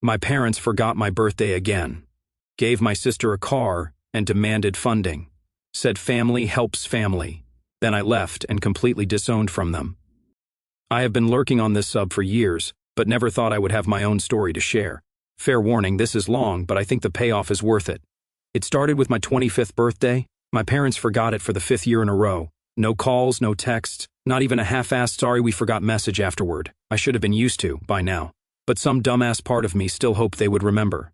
My parents forgot my birthday again, gave my sister a car, and demanded funding. Said family helps family. Then I left and completely disowned from them. I have been lurking on this sub for years, but never thought I would have my own story to share. Fair warning, this is long, but I think the payoff is worth it. It started with my 25th birthday. My parents forgot it for the 5th year in a row. No calls, no texts, not even a half-assed sorry we forgot message afterward. I should have been used to, by now. But some dumbass part of me still hoped they would remember.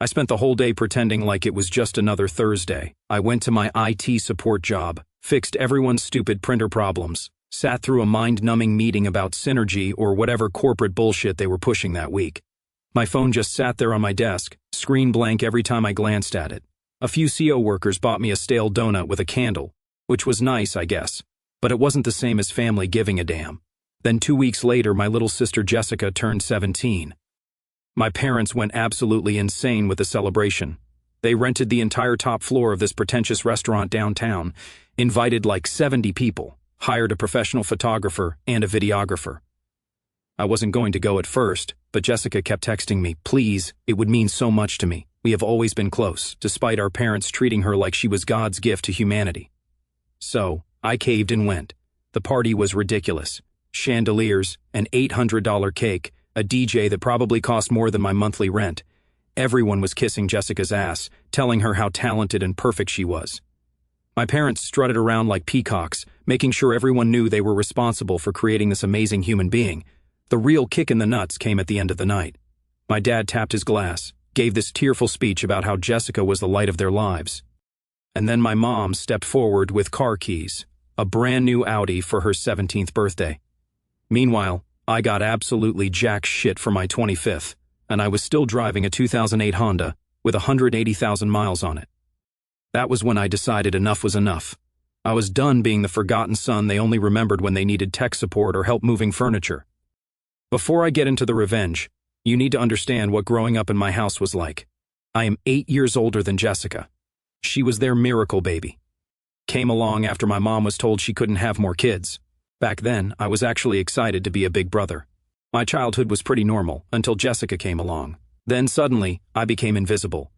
I spent the whole day pretending like it was just another Thursday. I went to my IT support job, fixed everyone's stupid printer problems, sat through a mind-numbing meeting about synergy or whatever corporate bullshit they were pushing that week. My phone just sat there on my desk, screen blank every time I glanced at it. A few CO workers bought me a stale donut with a candle, which was nice, I guess, but it wasn't the same as family giving a damn. Then 2 weeks later, my little sister Jessica turned 17. My parents went absolutely insane with the celebration. They rented the entire top floor of this pretentious restaurant downtown, invited like 70 people, hired a professional photographer and a videographer. I wasn't going to go at first, but Jessica kept texting me, "Please, it would mean so much to me. We have always been close, despite our parents treating her like she was God's gift to humanity." So, I caved and went. The party was ridiculous. Chandeliers, an $800 cake, a DJ that probably cost more than my monthly rent. Everyone was kissing Jessica's ass, telling her how talented and perfect she was. My parents strutted around like peacocks, making sure everyone knew they were responsible for creating this amazing human being. The real kick in the nuts came at the end of the night. My dad tapped his glass, gave this tearful speech about how Jessica was the light of their lives. And then my mom stepped forward with car keys, a brand new Audi for her 17th birthday. Meanwhile, I got absolutely jack shit for my 25th, and I was still driving a 2008 Honda with 180,000 miles on it. That was when I decided enough was enough. I was done being the forgotten son they only remembered when they needed tech support or help moving furniture. Before I get into the revenge, you need to understand what growing up in my house was like. I am 8 years older than Jessica. She was their miracle baby. Came along after my mom was told she couldn't have more kids. Back then, I was actually excited to be a big brother. My childhood was pretty normal until Jessica came along. Then suddenly, I became invisible.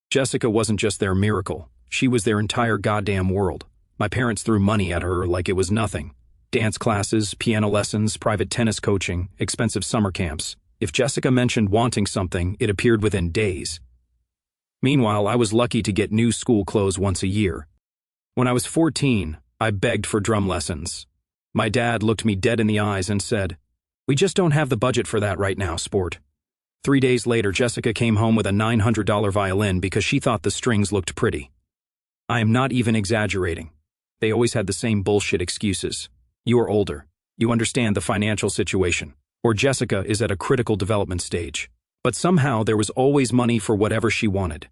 Jessica wasn't just their miracle. She was their entire goddamn world. My parents threw money at her like it was nothing. Dance classes, piano lessons, private tennis coaching, expensive summer camps. If Jessica mentioned wanting something, it appeared within days. Meanwhile, I was lucky to get new school clothes once a year. When I was 14, I begged for drum lessons. My dad looked me dead in the eyes and said, "We just don't have the budget for that right now, sport." 3 days later, Jessica came home with a $900 violin because she thought the strings looked pretty. I am not even exaggerating. They always had the same bullshit excuses. You are older. You understand the financial situation. Or Jessica is at a critical development stage. But somehow there was always money for whatever she wanted.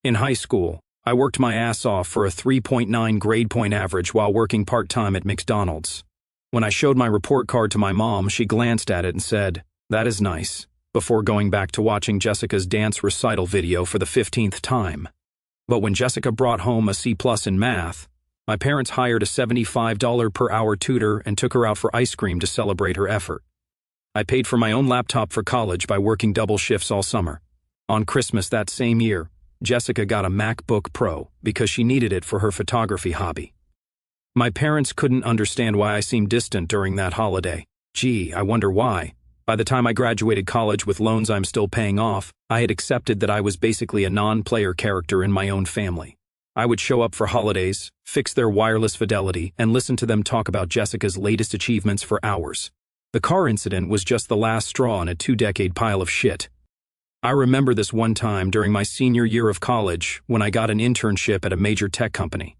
In high school, I worked my ass off for a 3.9 grade point average while working part-time at McDonald's. When I showed my report card to my mom, she glanced at it and said, "That is nice," before going back to watching Jessica's dance recital video for the 15th time. But when Jessica brought home a C+ in math, my parents hired a $75 per hour tutor and took her out for ice cream to celebrate her effort. I paid for my own laptop for college by working double shifts all summer. On Christmas that same year, Jessica got a MacBook Pro because she needed it for her photography hobby. My parents couldn't understand why I seemed distant during that holiday. Gee, I wonder why. By the time I graduated college with loans I'm still paying off, I had accepted that I was basically a non-player character in my own family. I would show up for holidays, fix their wireless fidelity, and listen to them talk about Jessica's latest achievements for hours. The car incident was just the last straw in a 2-decade pile of shit. I remember this one time during my senior year of college when I got an internship at a major tech company.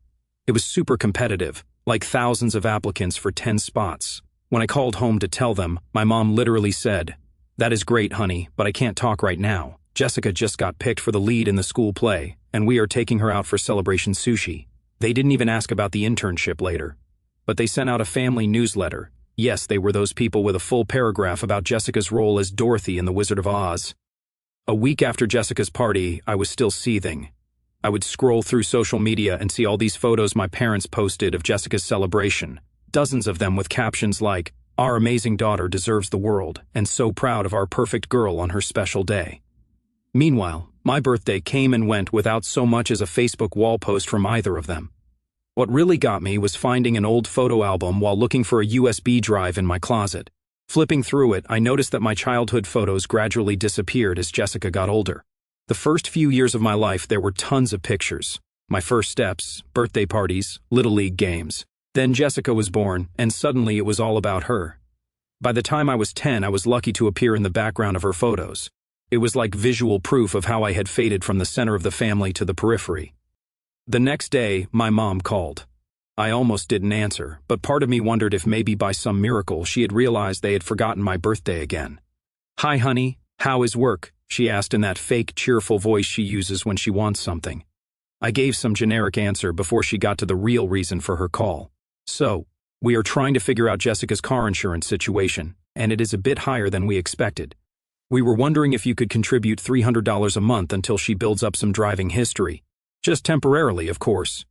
It was super competitive, like thousands of applicants for 10 spots. When I called home to tell them, my mom literally said, "That is great, honey, but I can't talk right now. Jessica just got picked for the lead in the school play, and we are taking her out for celebration sushi." They didn't even ask about the internship later. But they sent out a family newsletter. Yes, they were those people with a full paragraph about Jessica's role as Dorothy in The Wizard of Oz. A week after Jessica's party, I was still seething. I would scroll through social media and see all these photos my parents posted of Jessica's celebration, dozens of them with captions like, Our amazing daughter deserves the world, and so proud of our perfect girl on her special day. Meanwhile, my birthday came and went without so much as a Facebook wall post from either of them. What really got me was finding an old photo album while looking for a USB drive in my closet. Flipping through it, I noticed that my childhood photos gradually disappeared as Jessica got older. The first few years of my life, there were tons of pictures. My first steps, birthday parties, Little League games. Then Jessica was born, and suddenly it was all about her. By the time I was 10, I was lucky to appear in the background of her photos. It was like visual proof of how I had faded from the center of the family to the periphery. The next day, my mom called. I almost didn't answer, but part of me wondered if maybe by some miracle she had realized they had forgotten my birthday again. "Hi, honey, how is work?" she asked in that fake, cheerful voice she uses when she wants something. I gave some generic answer before she got to the real reason for her call. "So, we are trying to figure out Jessica's car insurance situation, and it is a bit higher than we expected. We were wondering if you could contribute $300 a month until she builds up some driving history. Just temporarily, of course."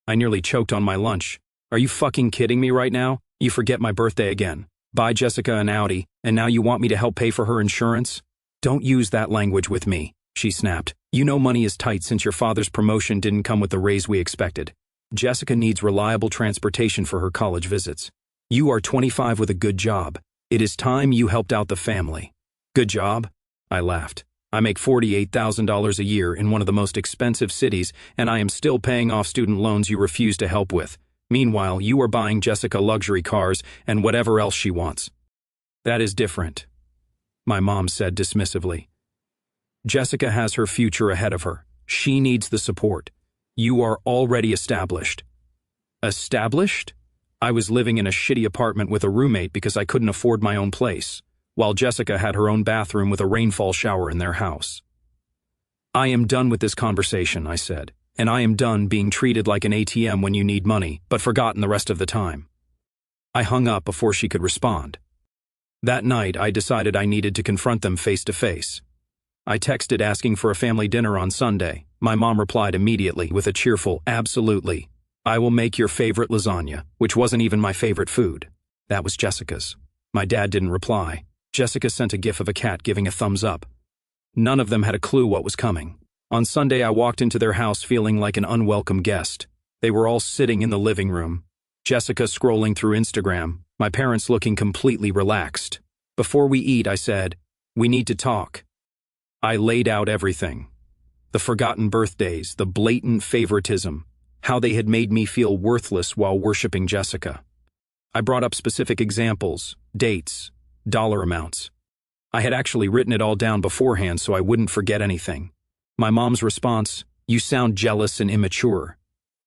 I nearly choked on my lunch. "Are you fucking kidding me right now? You forget my birthday again. Buy Jessica an Audi, and now you want me to help pay for her insurance? Don't use that language with me," she snapped. "You know money is tight since your father's promotion didn't come with the raise we expected. Jessica needs reliable transportation for her college visits. You are 25 with a good job. It is time you helped out the family." "Good job?" I laughed. "I make $48,000 a year in one of the most expensive cities, and I am still paying off student loans you refuse to help with. Meanwhile, you are buying Jessica luxury cars and whatever else she wants." "That is different," my mom said dismissively. "Jessica has her future ahead of her. She needs the support. You are already established." Established? I was living in a shitty apartment with a roommate because I couldn't afford my own place, while Jessica had her own bathroom with a rainfall shower in their house. "I am done with this conversation," I said, "and I am done being treated like an ATM when you need money, but forgotten the rest of the time." I hung up before she could respond. That night, I decided I needed to confront them face to face. I texted asking for a family dinner on Sunday. My mom replied immediately with a cheerful, "Absolutely. I will make your favorite lasagna," which wasn't even my favorite food. That was Jessica's. My dad didn't reply. Jessica sent a gif of a cat giving a thumbs up. None of them had a clue what was coming. On Sunday, I walked into their house feeling like an unwelcome guest. They were all sitting in the living room. Jessica scrolling through Instagram, my parents looking completely relaxed. Before we eat, I said, "We need to talk." I laid out everything. The forgotten birthdays, the blatant favoritism, how they had made me feel worthless while worshiping Jessica. I brought up specific examples, dates, dollar amounts. I had actually written it all down beforehand so I wouldn't forget anything. My mom's response, "You sound jealous and immature.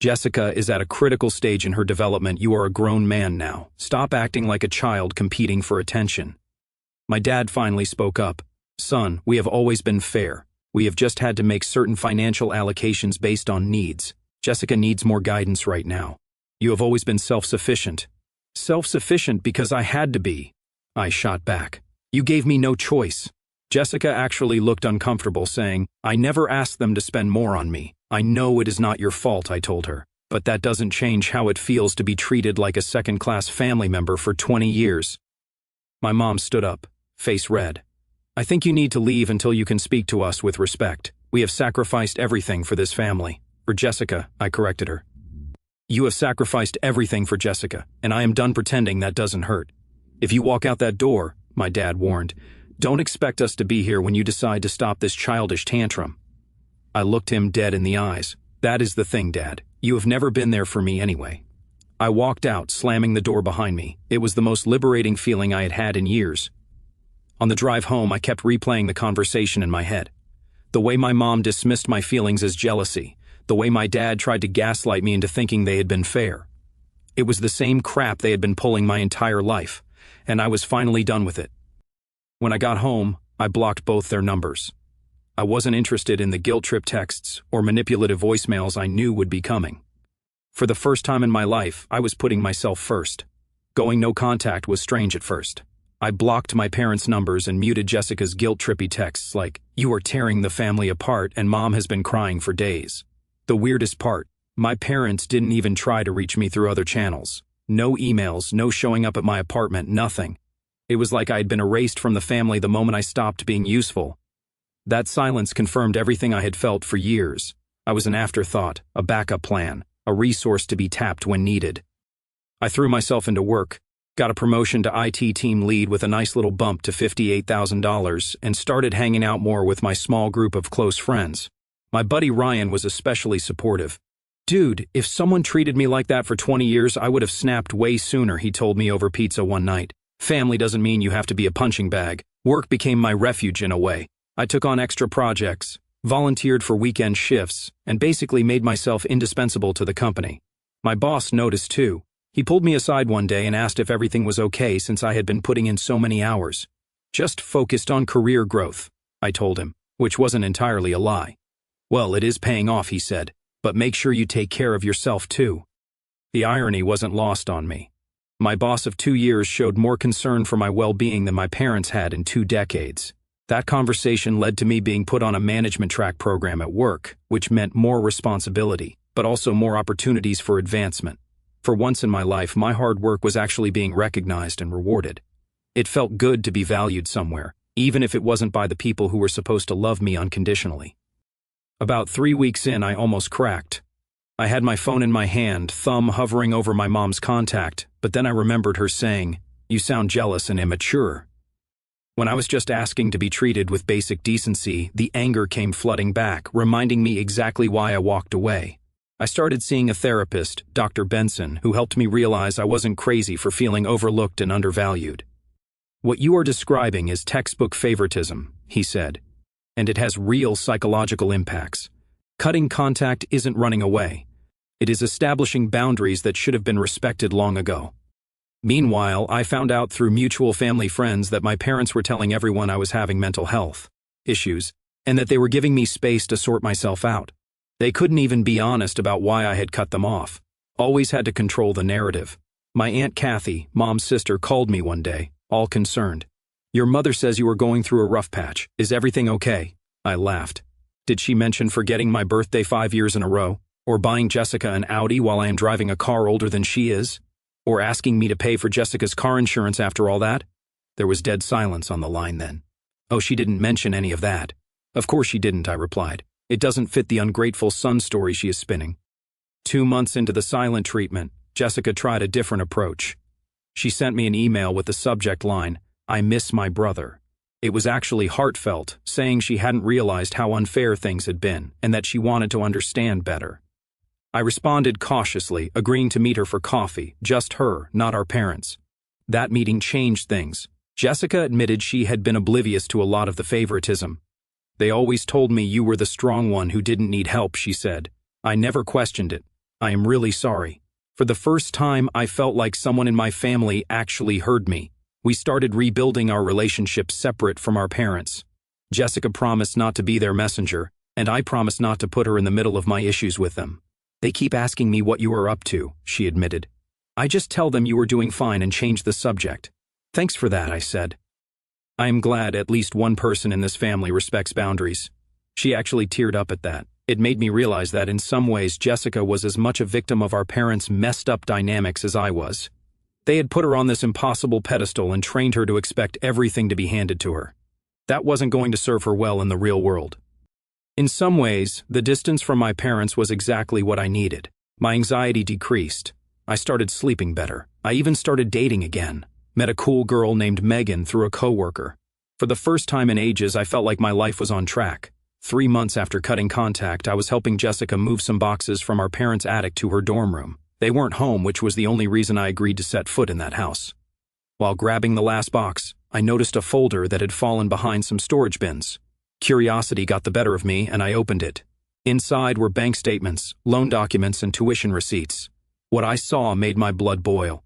Jessica is at a critical stage in her development. You are a grown man now. Stop acting like a child competing for attention." My dad finally spoke up. "Son, we have always been fair. We have just had to make certain financial allocations based on needs. Jessica needs more guidance right now. You have always been self-sufficient." "Self-sufficient because I had to be," I shot back. "You gave me no choice." Jessica actually looked uncomfortable, saying, "I never asked them to spend more on me. I know it is not your fault," I told her. "But that doesn't change how it feels to be treated like a second-class family member for 20 years. My mom stood up, face red. "I think you need to leave until you can speak to us with respect. We have sacrificed everything for this family." "For Jessica," I corrected her. "You have sacrificed everything for Jessica, and I am done pretending that doesn't hurt. If you walk out that door," my dad warned, "don't expect us to be here when you decide to stop this childish tantrum." I looked him dead in the eyes. "That is the thing, Dad. You have never been there for me anyway." I walked out, slamming the door behind me. It was the most liberating feeling I had had in years. On the drive home, I kept replaying the conversation in my head. The way my mom dismissed my feelings as jealousy. The way my dad tried to gaslight me into thinking they had been fair. It was the same crap they had been pulling my entire life, and I was finally done with it. When I got home, I blocked both their numbers. I wasn't interested in the guilt trip texts or manipulative voicemails I knew would be coming. For the first time in my life, I was putting myself first. Going no contact was strange at first. I blocked my parents' numbers and muted Jessica's guilt-trippy texts like, "You are tearing the family apart and Mom has been crying for days." The weirdest part, my parents didn't even try to reach me through other channels. No emails, no showing up at my apartment, nothing. It was like I had been erased from the family the moment I stopped being useful. That silence confirmed everything I had felt for years. I was an afterthought, a backup plan, a resource to be tapped when needed. I threw myself into work, got a promotion to IT team lead with a nice little bump to $58,000, and started hanging out more with my small group of close friends. My buddy Ryan was especially supportive. "Dude, if someone treated me like that for 20 years, I would have snapped way sooner," he told me over pizza one night. "Family doesn't mean you have to be a punching bag." Work became my refuge in a way. I took on extra projects, volunteered for weekend shifts, and basically made myself indispensable to the company. My boss noticed too. He pulled me aside one day and asked if everything was okay since I had been putting in so many hours. "Just focused on career growth," I told him, which wasn't entirely a lie. "Well, it is paying off," he said, "but make sure you take care of yourself too." The irony wasn't lost on me. My boss of 2 years showed more concern for my well-being than my parents had in 2 decades. That conversation led to me being put on a management track program at work, which meant more responsibility, but also more opportunities for advancement. For once in my life, my hard work was actually being recognized and rewarded. It felt good to be valued somewhere, even if it wasn't by the people who were supposed to love me unconditionally. About 3 weeks in, I almost cracked. I had my phone in my hand, thumb hovering over my mom's contact, but then I remembered her saying, "You sound jealous and immature." When I was just asking to be treated with basic decency, the anger came flooding back, reminding me exactly why I walked away. I started seeing a therapist, Dr. Benson, who helped me realize I wasn't crazy for feeling overlooked and undervalued. "What you are describing is textbook favoritism," he said, "and it has real psychological impacts. Cutting contact isn't running away. It is establishing boundaries that should have been respected long ago." Meanwhile, I found out through mutual family friends that my parents were telling everyone I was having mental health issues, and that they were giving me space to sort myself out. They couldn't even be honest about why I had cut them off. Always had to control the narrative. My Aunt Kathy, Mom's sister, called me one day, all concerned. "Your mother says you are going through a rough patch. Is everything okay?" I laughed. Did she mention forgetting my birthday 5 years in a row? Or buying Jessica an Audi while I am driving a car older than she is? Or asking me to pay for Jessica's car insurance after all that? There was dead silence on the line then. "Oh, she didn't mention any of that." "Of course she didn't," I replied. "It doesn't fit the ungrateful son story she is spinning." 2 months into the silent treatment, Jessica tried a different approach. She sent me an email with the subject line, "I miss my brother." It was actually heartfelt, saying she hadn't realized how unfair things had been and that she wanted to understand better. I responded cautiously, agreeing to meet her for coffee, just her, not our parents. That meeting changed things. Jessica admitted she had been oblivious to a lot of the favoritism. "They always told me you were the strong one who didn't need help," she said. "I never questioned it. I am really sorry." For the first time, I felt like someone in my family actually heard me. We started rebuilding our relationship separate from our parents. Jessica promised not to be their messenger, and I promised not to put her in the middle of my issues with them. "They keep asking me what you are up to," she admitted. "I just tell them you are doing fine and change the subject." "Thanks for that," I said. "I am glad at least one person in this family respects boundaries." She actually teared up at that. It made me realize that in some ways Jessica was as much a victim of our parents' messed up dynamics as I was. They had put her on this impossible pedestal and trained her to expect everything to be handed to her. That wasn't going to serve her well in the real world. In some ways, the distance from my parents was exactly what I needed. My anxiety decreased. I started sleeping better. I even started dating again. Met a cool girl named Megan through a coworker. For the first time in ages, I felt like my life was on track. 3 months after cutting contact, I was helping Jessica move some boxes from our parents' attic to her dorm room. They weren't home, which was the only reason I agreed to set foot in that house. While grabbing the last box, I noticed a folder that had fallen behind some storage bins. Curiosity got the better of me, and I opened it. Inside were bank statements, loan documents, and tuition receipts. What I saw made my blood boil.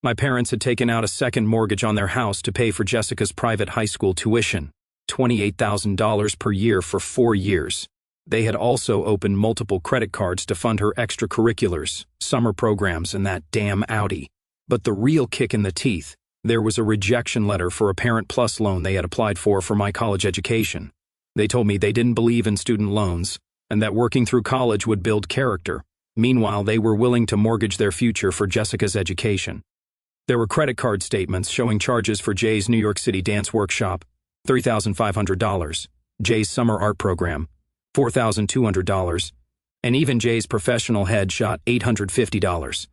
My parents had taken out a second mortgage on their house to pay for Jessica's private high school tuition, $28,000 per year for 4 years. They had also opened multiple credit cards to fund her extracurriculars, summer programs, and that damn Audi. But the real kick in the teeth, there was a rejection letter for a Parent Plus loan they had applied for my college education. They told me they didn't believe in student loans, and that working through college would build character. Meanwhile, they were willing to mortgage their future for Jessica's education. There were credit card statements showing charges for Jay's New York City dance workshop, $3,500, Jay's summer art program, $4,200, and even Jay's professional headshot, $850.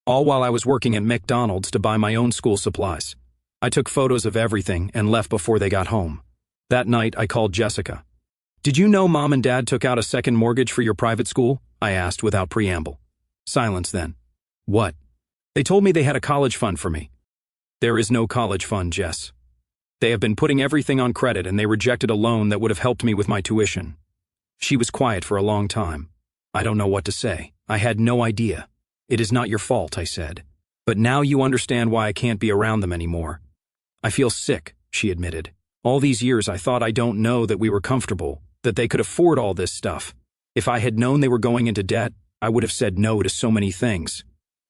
All while I was working at McDonald's to buy my own school supplies. I took photos of everything and left before they got home. That night, I called Jessica. "Did you know Mom and Dad took out a second mortgage for your private school?" I asked without preamble. Silence then. "What?" "They told me they had a college fund for me." "There is no college fund, Jess. They have been putting everything on credit and they rejected a loan that would have helped me with my tuition." She was quiet for a long time. I don't know what to say. I had no idea. "It is not your fault," I said. "But now you understand why I can't be around them anymore." "I feel sick," she admitted. "All these years I thought I don't know that we were comfortable, that they could afford all this stuff. If I had known they were going into debt, I would have said no to so many things."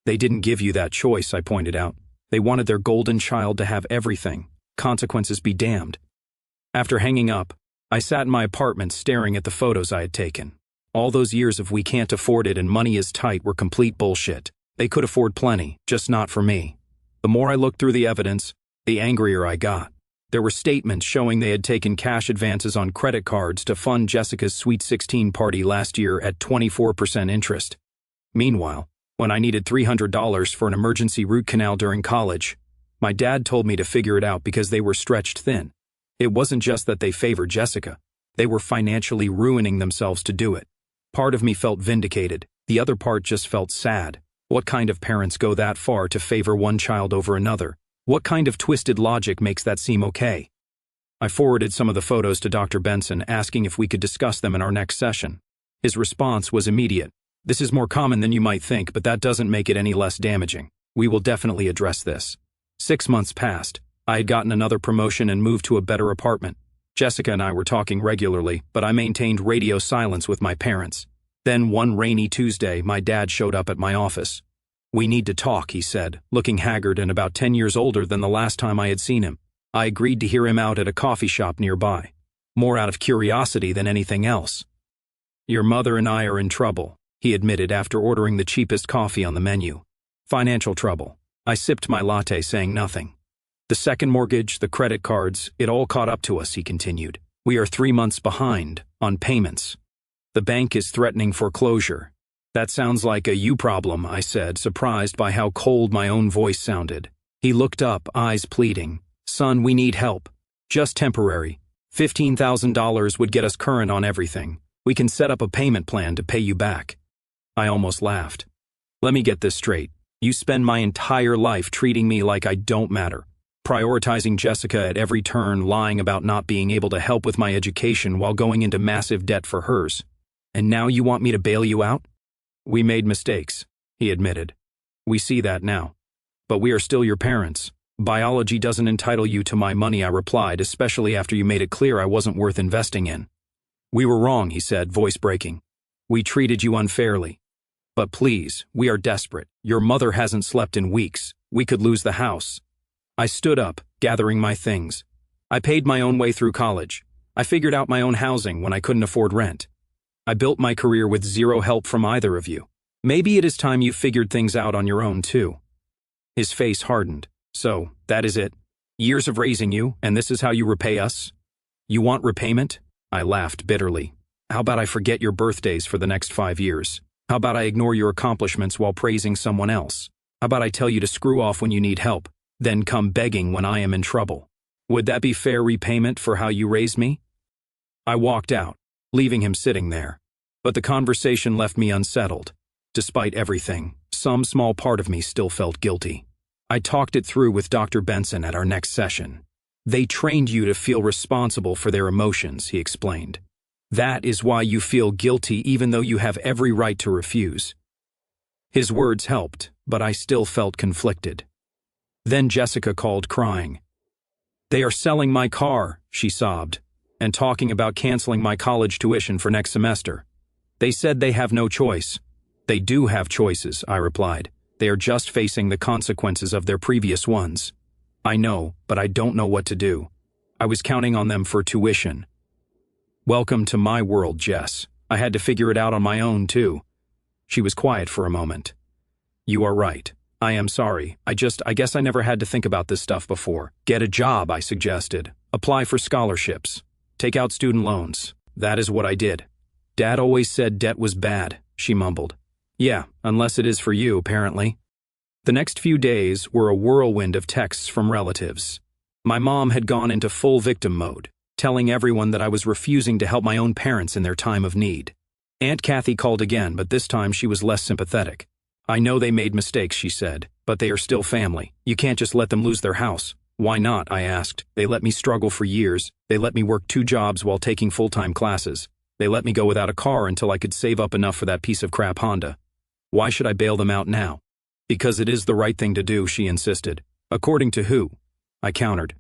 "They didn't give you that choice," I pointed out. "They wanted their golden child to have everything. Consequences be damned." After hanging up, I sat in my apartment staring at the photos I had taken. All those years of "we can't afford it and money is tight" were complete bullshit. They could afford plenty, just not for me. The more I looked through the evidence, the angrier I got. There were statements showing they had taken cash advances on credit cards to fund Jessica's Sweet 16 party last year at 24% interest. Meanwhile, when I needed $300 for an emergency root canal during college, my dad told me to figure it out because they were stretched thin. It wasn't just that they favored Jessica. They were financially ruining themselves to do it. Part of me felt vindicated. The other part just felt sad. What kind of parents go that far to favor one child over another? What kind of twisted logic makes that seem okay? I forwarded some of the photos to Dr. Benson, asking if we could discuss them in our next session. His response was immediate. "This is more common than you might think, but that doesn't make it any less damaging. We will definitely address this." 6 months passed. I had gotten another promotion and moved to a better apartment. Jessica and I were talking regularly, but I maintained radio silence with my parents. Then one rainy Tuesday, my dad showed up at my office. "We need to talk," he said, looking haggard and about 10 years older than the last time I had seen him. I agreed to hear him out at a coffee shop nearby, more out of curiosity than anything else. "Your mother and I are in trouble," he admitted after ordering the cheapest coffee on the menu. "Financial trouble." I sipped my latte, saying nothing. "The second mortgage, the credit cards, it all caught up to us," he continued. "We are 3 months behind on payments. The bank is threatening foreclosure." "That sounds like a you problem," I said, surprised by how cold my own voice sounded. He looked up, eyes pleading. "Son, we need help. Just temporary. $15,000 would get us current on everything. We can set up a payment plan to pay you back." I almost laughed. "Let me get this straight. You spend my entire life treating me like I don't matter, prioritizing Jessica at every turn, lying about not being able to help with my education while going into massive debt for hers. And now you want me to bail you out?" "We made mistakes," he admitted. "We see that now. But we are still your parents. Biology doesn't entitle you to my money," I replied, especially after you made it clear I wasn't worth investing in. "We were wrong," he said, voice breaking. "We treated you unfairly. But please, we are desperate. Your mother hasn't slept in weeks. We could lose the house." I stood up, gathering my things. I paid my own way through college. I figured out my own housing when I couldn't afford rent. I built my career with zero help from either of you. Maybe it is time you figured things out on your own, too. His face hardened. "So, that is it? Years of raising you, and this is how you repay us? You want repayment?" I laughed bitterly. "How about I forget your birthdays for the next 5 years? How about I ignore your accomplishments while praising someone else? How about I tell you to screw off when you need help, then come begging when I am in trouble? Would that be fair repayment for how you raised me?" I walked out, leaving him sitting there. But the conversation left me unsettled. Despite everything, some small part of me still felt guilty. I talked it through with Dr. Benson at our next session. "They trained you to feel responsible for their emotions," he explained. "That is why you feel guilty even though you have every right to refuse." His words helped, but I still felt conflicted. Then Jessica called, crying. "They are selling my car," she sobbed, "and talking about canceling my college tuition for next semester. They said they have no choice." "They do have choices," I replied. "They are just facing the consequences of their previous ones." "I know, but I don't know what to do. I was counting on them for tuition." "Welcome to my world, Jess. I had to figure it out on my own, too." She was quiet for a moment. You are right. I am sorry. I guess I never had to think about this stuff before. Get a job, I suggested. Apply for scholarships. Take out student loans. That is what I did. Dad always said debt was bad, she mumbled. Yeah, unless it is for you, apparently. The next few days were a whirlwind of texts from relatives. My mom had gone into full victim mode, telling everyone that I was refusing to help my own parents in their time of need. Aunt Kathy called again, but this time she was less sympathetic. I know they made mistakes, she said, but they are still family. You can't just let them lose their house. Why not, I asked. They let me struggle for years. They let me work 2 jobs while taking full-time classes. They let me go without a car until I could save up enough for that piece of crap Honda. Why should I bail them out now? Because it is the right thing to do, she insisted. According to who? I countered.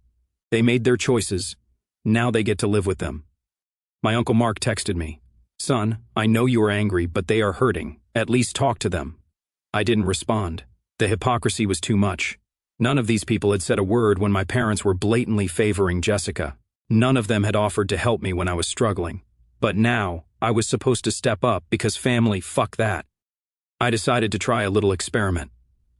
They made their choices. Now they get to live with them. My Uncle Mark texted me. Son, I know you are angry, but they are hurting. At least talk to them. I didn't respond. The hypocrisy was too much. None of these people had said a word when my parents were blatantly favoring Jessica. None of them had offered to help me when I was struggling. But now, I was supposed to step up because family, fuck that. I decided to try a little experiment.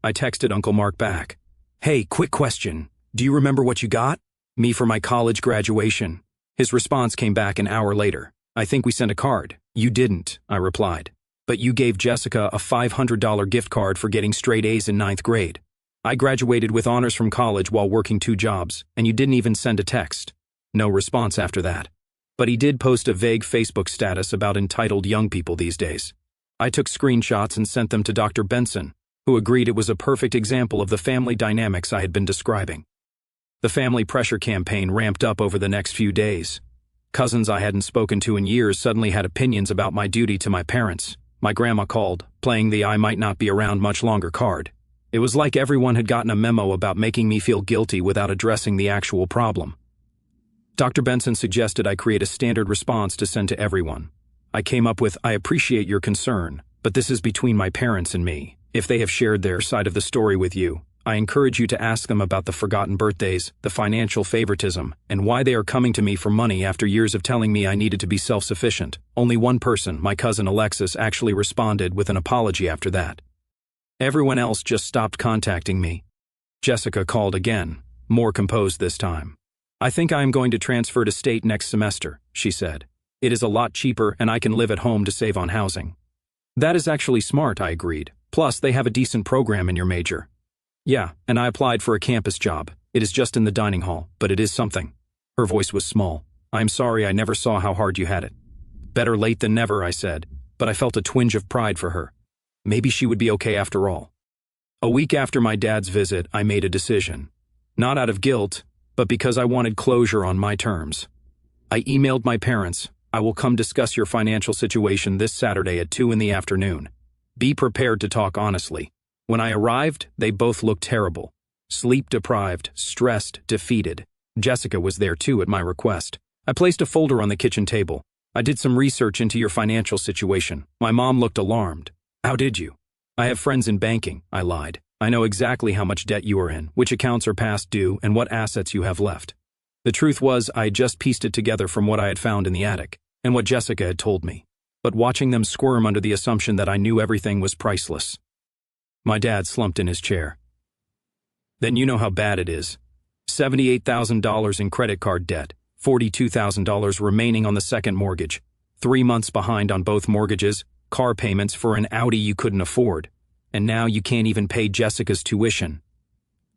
I texted Uncle Mark back. Hey, quick question. Do you remember what you got? Me for my college graduation. His response came back an hour later. I think we sent a card. You didn't, I replied. But you gave Jessica a $500 gift card for getting straight A's in 9th grade. I graduated with honors from college while working 2 jobs, and you didn't even send a text. No response after that. But he did post a vague Facebook status about entitled young people these days. I took screenshots and sent them to Dr. Benson, who agreed it was a perfect example of the family dynamics I had been describing. The family pressure campaign ramped up over the next few days. Cousins I hadn't spoken to in years suddenly had opinions about my duty to my parents. My grandma called, playing the I might not be around much longer card. It was like everyone had gotten a memo about making me feel guilty without addressing the actual problem. Dr. Benson suggested I create a standard response to send to everyone. I came up with, I appreciate your concern, but this is between my parents and me. If they have shared their side of the story with you, I encourage you to ask them about the forgotten birthdays, the financial favoritism, and why they are coming to me for money after years of telling me I needed to be self-sufficient. Only one person, my cousin Alexis, actually responded with an apology after that. Everyone else just stopped contacting me. Jessica called again, more composed this time. I think I am going to transfer to state next semester, she said. It is a lot cheaper and I can live at home to save on housing. That is actually smart, I agreed. Plus, they have a decent program in your major. Yeah, and I applied for a campus job. It is just in the dining hall, but it is something. Her voice was small. I'm sorry I never saw how hard you had it. Better late than never, I said, but I felt a twinge of pride for her. Maybe she would be okay after all. A week after my dad's visit, I made a decision. Not out of guilt, but because I wanted closure on my terms. I emailed my parents, I will come discuss your financial situation this Saturday at 2 in the afternoon. Be prepared to talk honestly. When I arrived, they both looked terrible. Sleep-deprived, stressed, defeated. Jessica was there too at my request. I placed a folder on the kitchen table. I did some research into your financial situation. My mom looked alarmed. How did you? I have friends in banking, I lied. I know exactly how much debt you are in, which accounts are past due, and what assets you have left. The truth was, I had just pieced it together from what I had found in the attic, and what Jessica had told me. But watching them squirm under the assumption that I knew everything was priceless. My dad slumped in his chair. Then you know how bad it is. $78,000 in credit card debt, $42,000 remaining on the second mortgage, 3 months behind on both mortgages, car payments for an Audi you couldn't afford, and now you can't even pay Jessica's tuition.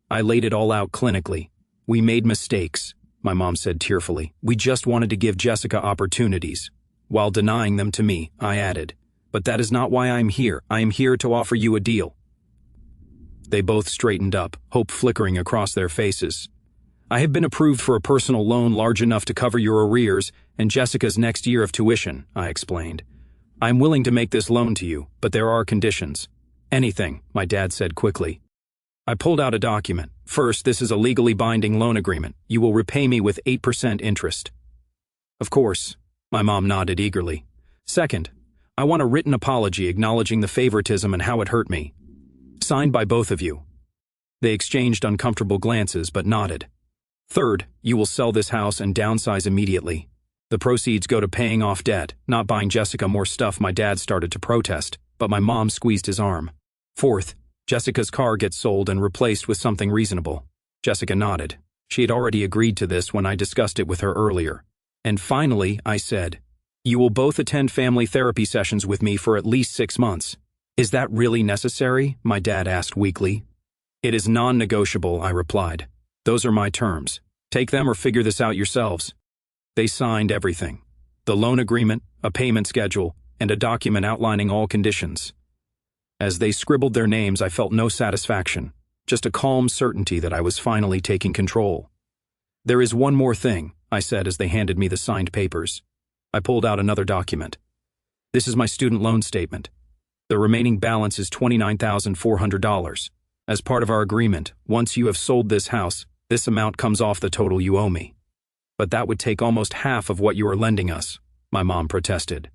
I laid it all out clinically. We made mistakes, my mom said tearfully. We just wanted to give Jessica opportunities. While denying them to me, I added, but that is not why I am here. I am here to offer you a deal. They both straightened up, hope flickering across their faces. I have been approved for a personal loan large enough to cover your arrears and Jessica's next year of tuition, I explained. I am willing to make this loan to you, but there are conditions. Anything, my dad said quickly. I pulled out a document. First, this is a legally binding loan agreement. You will repay me with 8% interest. Of course, my mom nodded eagerly. Second, I want a written apology acknowledging the favoritism and how it hurt me. Signed by both of you. They exchanged uncomfortable glances but nodded. Third, you will sell this house and downsize immediately. The proceeds go to paying off debt, not buying Jessica more stuff. My dad started to protest. but my mom squeezed his arm. Fourth, Jessica's car gets sold and replaced with something reasonable. Jessica nodded. She had already agreed to this when I discussed it with her earlier. And finally, I said, "You will both attend family therapy sessions with me for at least 6 months." "Is that really necessary?" my dad asked weakly. "It is non-negotiable," I replied. "Those are my terms. Take them or figure this out yourselves." They signed everything. The loan agreement, a payment schedule, and a document outlining all conditions. As they scribbled their names, I felt no satisfaction, just a calm certainty that I was finally taking control. "There is one more thing," I said as they handed me the signed papers. I pulled out another document. "This is my student loan statement. The remaining balance is $29,400. As part of our agreement, once you have sold this house, this amount comes off the total you owe me." "But that would take almost half of what you are lending us," my mom protested.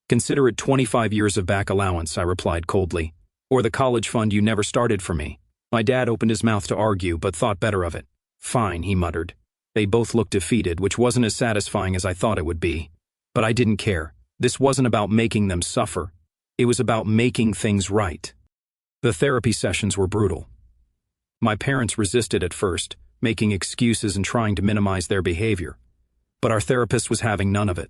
"Consider it 25 years of back allowance," I replied coldly. "Or the college fund you never started for me." My dad opened his mouth to argue, but thought better of it. "Fine," he muttered. They both looked defeated, which wasn't as satisfying as I thought it would be. But I didn't care. This wasn't about making them suffer. It was about making things right. The therapy sessions were brutal. My parents resisted at first, making excuses and trying to minimize their behavior. But our therapist was having none of it.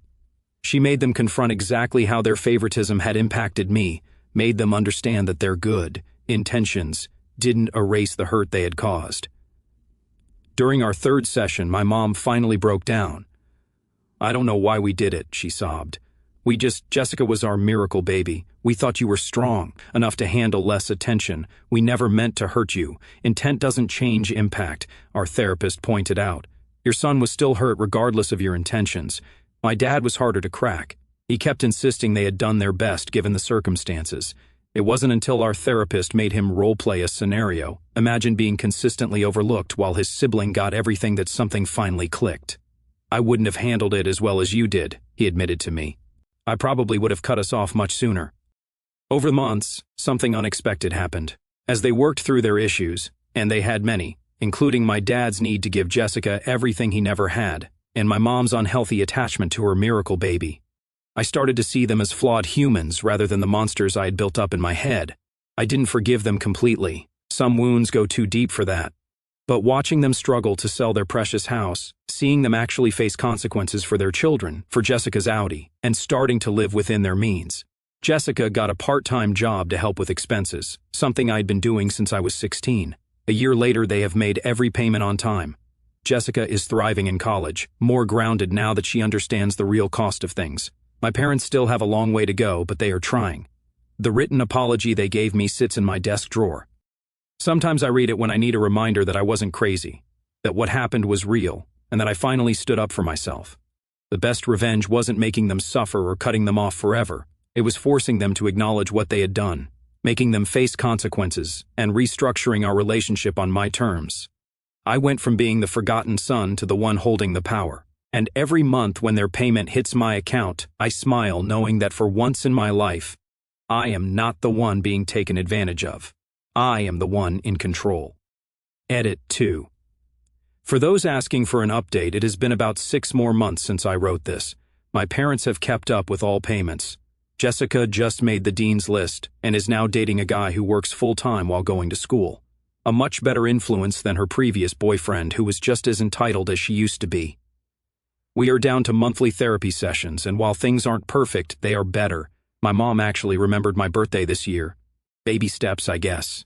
She made them confront exactly how their favoritism had impacted me, made them understand that their good intentions didn't erase the hurt they had caused. During our third session, my mom finally broke down. "I don't know why we did it," she sobbed. Jessica was our miracle baby. We thought you were strong enough to handle less attention. We never meant to hurt you. Intent doesn't change impact," our therapist pointed out. "Your son was still hurt regardless of your intentions." My dad was harder to crack. He kept insisting they had done their best given the circumstances. It wasn't until our therapist made him role-play a scenario, imagine being consistently overlooked while his sibling got everything, that something finally clicked. "I wouldn't have handled it as well as you did," he admitted to me. "I probably would have cut us off much sooner." Over months, something unexpected happened. As they worked through their issues, and they had many, including my dad's need to give Jessica everything he never had, and my mom's unhealthy attachment to her miracle baby, I started to see them as flawed humans rather than the monsters I had built up in my head. I didn't forgive them completely. Some wounds go too deep for that. But watching them struggle to sell their precious house, seeing them actually face consequences for their children, for Jessica's Audi, and starting to live within their means. Jessica got a part-time job to help with expenses, something I'd been doing since I was 16. A year later, they have made every payment on time. Jessica is thriving in college, more grounded now that she understands the real cost of things. My parents still have a long way to go, but they are trying. The written apology they gave me sits in my desk drawer. Sometimes I read it when I need a reminder that I wasn't crazy, that what happened was real, and that I finally stood up for myself. The best revenge wasn't making them suffer or cutting them off forever. It was forcing them to acknowledge what they had done, making them face consequences, and restructuring our relationship on my terms. I went from being the forgotten son to the one holding the power. And every month when their payment hits my account, I smile knowing that for once in my life, I am not the one being taken advantage of. I am the one in control. Edit 2. For those asking for an update, it has been about 6 more months since I wrote this. My parents have kept up with all payments. Jessica just made the dean's list and is now dating a guy who works full-time while going to school. A much better influence than her previous boyfriend, who was just as entitled as she used to be. We are down to monthly therapy sessions, and while things aren't perfect, they are better. My mom actually remembered my birthday this year. Baby steps, I guess.